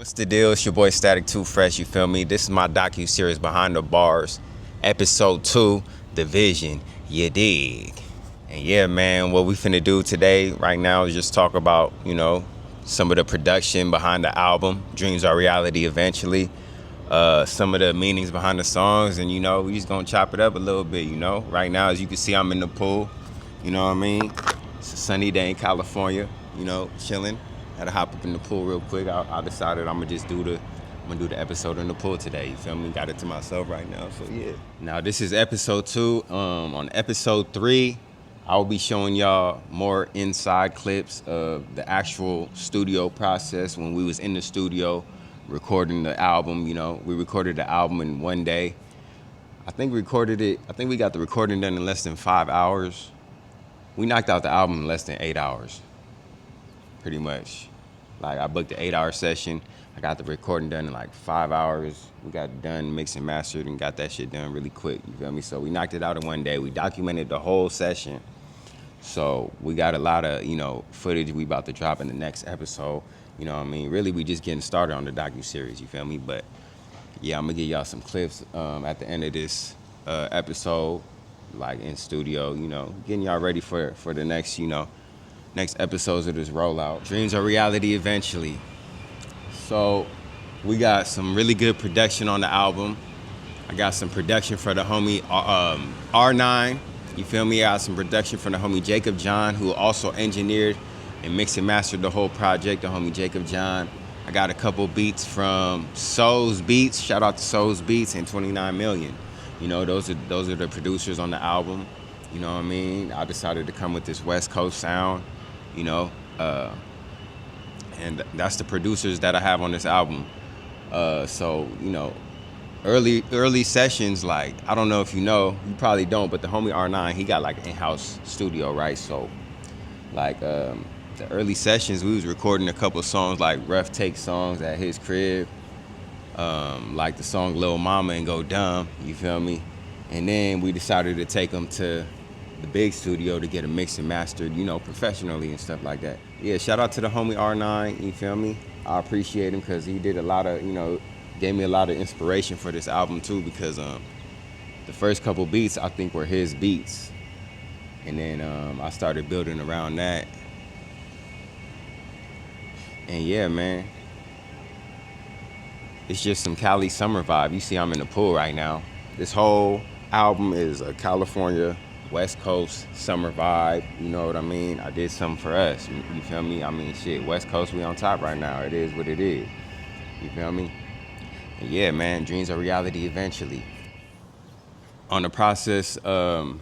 What's the deal? It's your boy Static Too Fresh, you feel me? This is my docu-series Behind the Bars, Episode 2, The Vision, you dig? And yeah, man, what we finna do today, right now, is just talk about, some of the production behind the album, Dreams Are Reality Eventually, some of the meanings behind the songs, and, we just gonna chop it up a little bit, Right now, as you can see, I'm in the pool, you know what I mean? It's a sunny day in California, chilling. Had to hop up in the pool real quick. I decided I'm gonna do the episode in the pool today. You feel me? Got it to myself right now. So yeah. Now this is episode 2. On episode 3, I will be showing y'all more inside clips of the actual studio process when we was in the studio recording the album. We recorded the album in one day. I think we got the recording done in less than 5 hours. We knocked out the album in less than 8 hours. Pretty much. Like, I booked an 8-hour session. I got the recording done in like 5 hours. We got it done, mixed and mastered, and got that shit done really quick. You feel me? So we knocked it out in one day. We documented the whole session. So we got a lot of, footage we about to drop in the next episode. You know what I mean? Really, we just getting started on the docu-series, you feel me? But yeah, I'm gonna give y'all some clips at the end of this episode, like in studio, getting y'all ready for the next, next episodes of this rollout. Dreams Are Reality Eventually. So we got some really good production on the album. I got some production for the homie R9. You feel me? I got some production from the homie Jacob John, who also engineered and mixed and mastered the whole project, the homie Jacob John. I got a couple beats from Soul's Beats. Shout out to Soul's Beats and 29 Million. Those are the producers on the album. You know what I mean? I decided to come with this West Coast sound. And that's the producers that I have on this album. So, early sessions, like, I don't know if you probably don't, but the homie R9, he got like an in-house studio, right? So, like, the early sessions, we was recording a couple songs, like rough take songs at his crib, like the song Lil Mama and Go Dumb, you feel me? And then we decided to take them to the big studio to get it mixed and mastered, professionally and stuff like that. Yeah, shout out to the homie R9, you feel me? I appreciate him because he did a lot of, gave me a lot of inspiration for this album too, because the first couple beats I think were his beats. And then I started building around that. And yeah, man, it's just some Cali summer vibe. You see I'm in the pool right now. This whole album is a California West Coast summer vibe, you know what I mean? I did something for us, you feel me? I mean, shit, West Coast, we on top right now. It is what it is, you feel me? And yeah, man, Dreams Are Reality Eventually. On the process of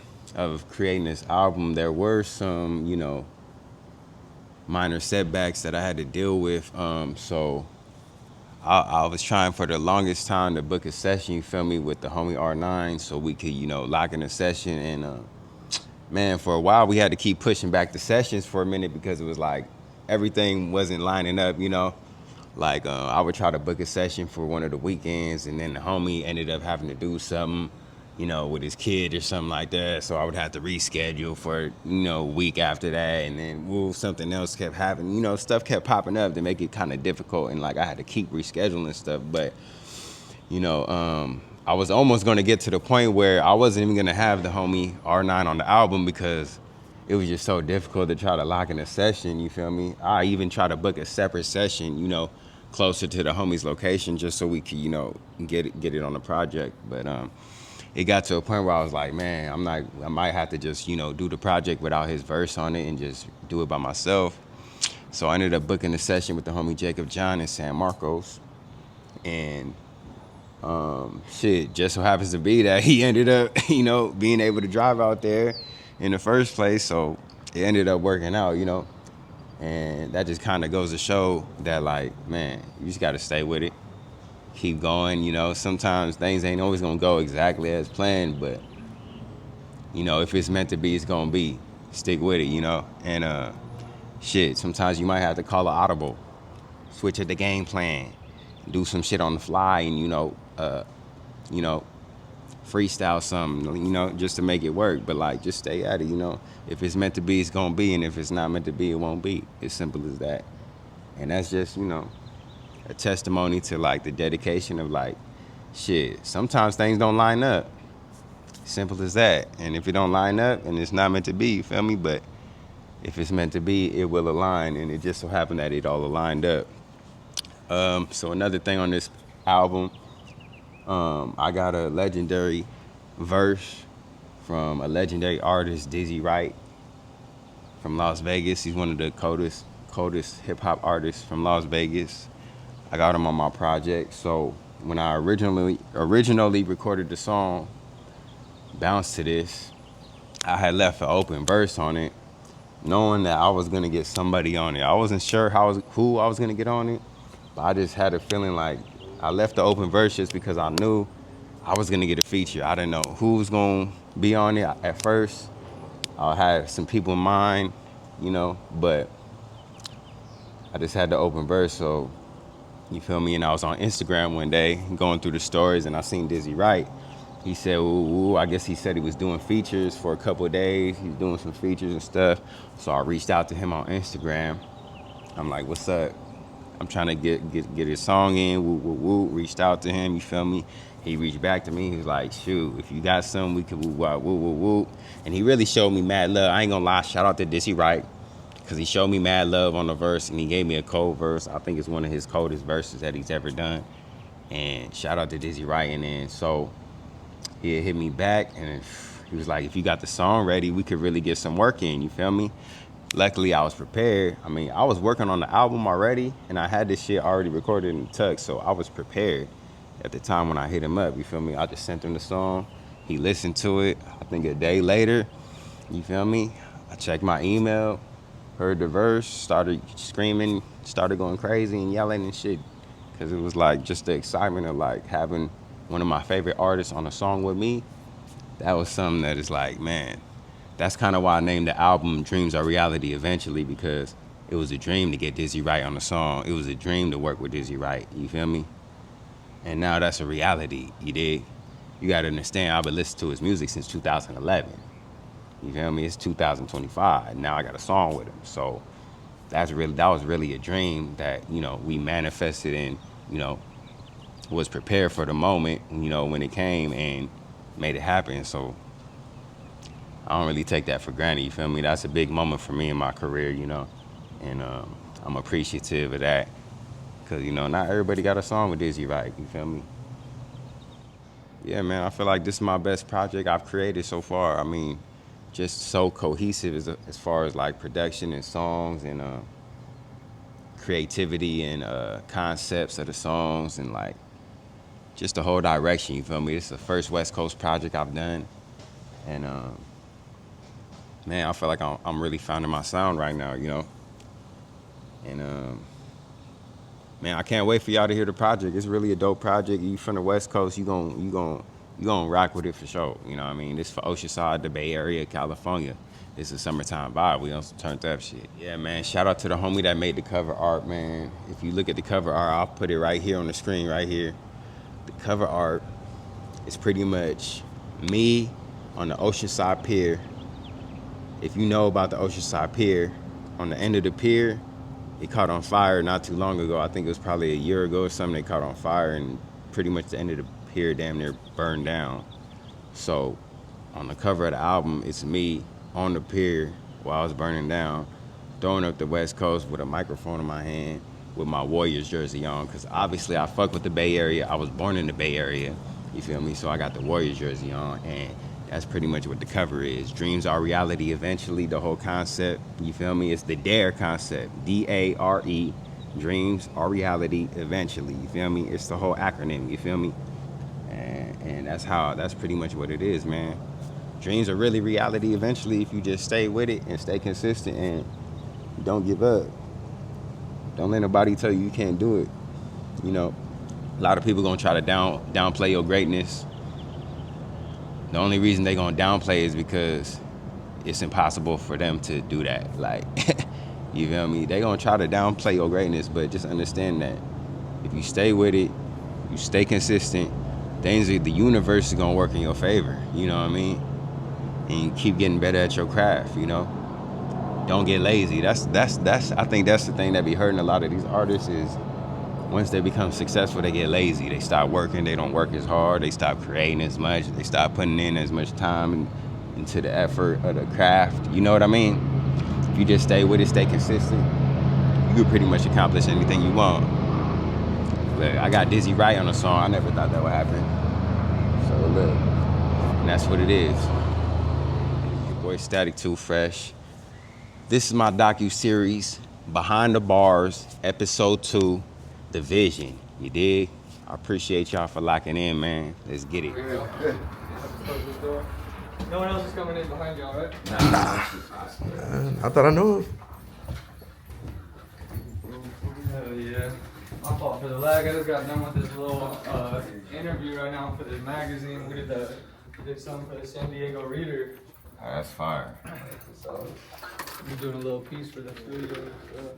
creating this album, there were some, minor setbacks that I had to deal with. So I was trying for the longest time to book a session, you feel me, with the homie R9 so we could, lock in a session. And man, for a while we had to keep pushing back the sessions for a minute because it was like everything wasn't lining up, Like I would try to book a session for one of the weekends, and then the homie ended up having to do something, with his kid or something like that. So I would have to reschedule for, a week after that, and then something else kept happening. Stuff kept popping up to make it kind of difficult, and like I had to keep rescheduling stuff. But I was almost going to get to the point where I wasn't even going to have the homie R9 on the album because it was just so difficult to try to lock in a session, you feel me? I even tried to book a separate session, closer to the homie's location just so we could, get it on the project. But it got to a point where I was like, man, I might have to just, do the project without his verse on it and just do it by myself. So I ended up booking a session with the homie Jacob John in San Marcos. And just so happens to be that he ended up, being able to drive out there in the first place. So it ended up working out, and that just kind of goes to show that, like, man, you just got to stay with it. Keep going, sometimes things ain't always going to go exactly as planned, but, if it's meant to be, it's going to be. Stick with it, and sometimes you might have to call an audible, switch at the game plan, do some shit on the fly, and, freestyle something, just to make it work. But like, just stay at it, If it's meant to be, it's gonna be, and if it's not meant to be, it won't be. As simple as that. And that's just, a testimony to like the dedication of like, shit, sometimes things don't line up. Simple as that. And if it don't line up and it's not meant to be, you feel me? But if it's meant to be, it will align. And it just so happened that it all aligned up. So another thing on this album, I got a legendary verse from a legendary artist, Dizzy Wright, from Las Vegas. He's one of the coldest hip hop artists from Las Vegas. I got him on my project. So when I originally recorded the song, Bounce to This, I had left an open verse on it, knowing that I was gonna get somebody on it. I wasn't sure who I was gonna get on it, but I just had a feeling like I left the open verse just because I knew I was gonna get a feature. I didn't know who was gonna be on it at first. I had some people in mind, but I just had the open verse. So you feel me? And I was on Instagram one day going through the stories, and I seen Dizzy Wright. He said, ooh, I guess he said he was doing features for a couple of days. He's doing some features and stuff. So I reached out to him on Instagram. I'm like, what's up? I'm trying to get his song in, woo, woo, woo. Reached out to him, you feel me? He reached back to me. He was like, shoot, if you got something, we could woo, woo, woo, woo. And he really showed me mad love. I ain't gonna lie, shout out to Dizzy Wright, because he showed me mad love on the verse, and he gave me a cold verse. I think it's one of his coldest verses that he's ever done. And shout out to Dizzy Wright. And then so he hit me back, and he was like, if you got the song ready, we could really get some work in, you feel me? Luckily, I was prepared. I mean, I was working on the album already, and I had this shit already recorded in the tux, so I was prepared at the time when I hit him up, you feel me? I just sent him the song. He listened to it. I think a day later, you feel me? I checked my email, heard the verse, started screaming, started going crazy and yelling and shit, because it was like just the excitement of like having one of my favorite artists on a song with me. That was something that is like, man, that's kind of why I named the album Dreams Are Reality Eventually, because it was a dream to get Dizzy Wright on the song. It was a dream to work with Dizzy Wright, you feel me? And now that's a reality, you dig? You gotta understand, I've been listening to his music since 2011. You feel me? It's 2025. Now I got a song with him. So that was really a dream that, we manifested and, was prepared for the moment, when it came and made it happen. So I don't really take that for granted, you feel me? That's a big moment for me in my career, and I'm appreciative of that, because, not everybody got a song with Dizzy Wright, you feel me? Yeah, man, I feel like this is my best project I've created so far. I mean, just so cohesive as far as like production and songs and creativity and concepts of the songs and like just the whole direction, you feel me? It's the first West Coast project I've done, and man, I feel like I'm really finding my sound right now, and man, I can't wait for y'all to hear the project. It's really a dope project. You from the West Coast, you gonna rock with it for sure. You know what I mean? This for Oceanside, the Bay Area, California. This is summertime vibe. We on some turned up shit. Yeah, man. Shout out to the homie that made the cover art, man. If you look at the cover art, I'll put it right here on the screen, right here. The cover art is pretty much me on the Oceanside Pier. If you know about the Oceanside Pier, on the end of the pier, it caught on fire not too long ago. I think it was probably a year ago or something. They caught on fire, and pretty much the end of the pier damn near burned down. So on the cover of the album, it's me on the pier while I was burning down, throwing up the West Coast with a microphone in my hand with my Warriors jersey on, because obviously I fuck with the Bay Area. I was born in the Bay Area, you feel me? So I got the Warriors jersey on, and that's pretty much what the cover is. Dreams are reality eventually, the whole concept, you feel me? It's the DARE concept, D-A-R-E, dreams are reality eventually, you feel me? It's the whole acronym, you feel me? And that's pretty much what it is, man. Dreams are really reality eventually if you just stay with it and stay consistent and don't give up. Don't let nobody tell you can't do it. A lot of people gonna try to downplay your greatness. The only reason they gonna downplay is because it's impossible for them to do that. Like, you feel me? They gonna try to downplay your greatness, but just understand that if you stay with it, you stay consistent, the universe is gonna work in your favor. You know what I mean? And you keep getting better at your craft. Don't get lazy. That's I think that's the thing that be hurting a lot of these artists is once they become successful, they get lazy. They stop working. They don't work as hard. They stop creating as much. They stop putting in as much time into the effort of the craft. You know what I mean? If you just stay with it, stay consistent, you can pretty much accomplish anything you want. But I got dizzy right on the song. I never thought that would happen. So look, and that's what it is. Your boy Static Too Fresh. This is my docu-series, Behind the Bars, Episode 2, The Vision. You dig? I appreciate y'all for locking in, man. Let's get it. No one else is coming in behind y'all, right? Nah. I thought I knew him. Hell yeah. My fault for the lag. I just got done with this little interview right now for this magazine. We did something for the San Diego Reader. Oh, that's fire. So we're doing a little piece for the studio. So.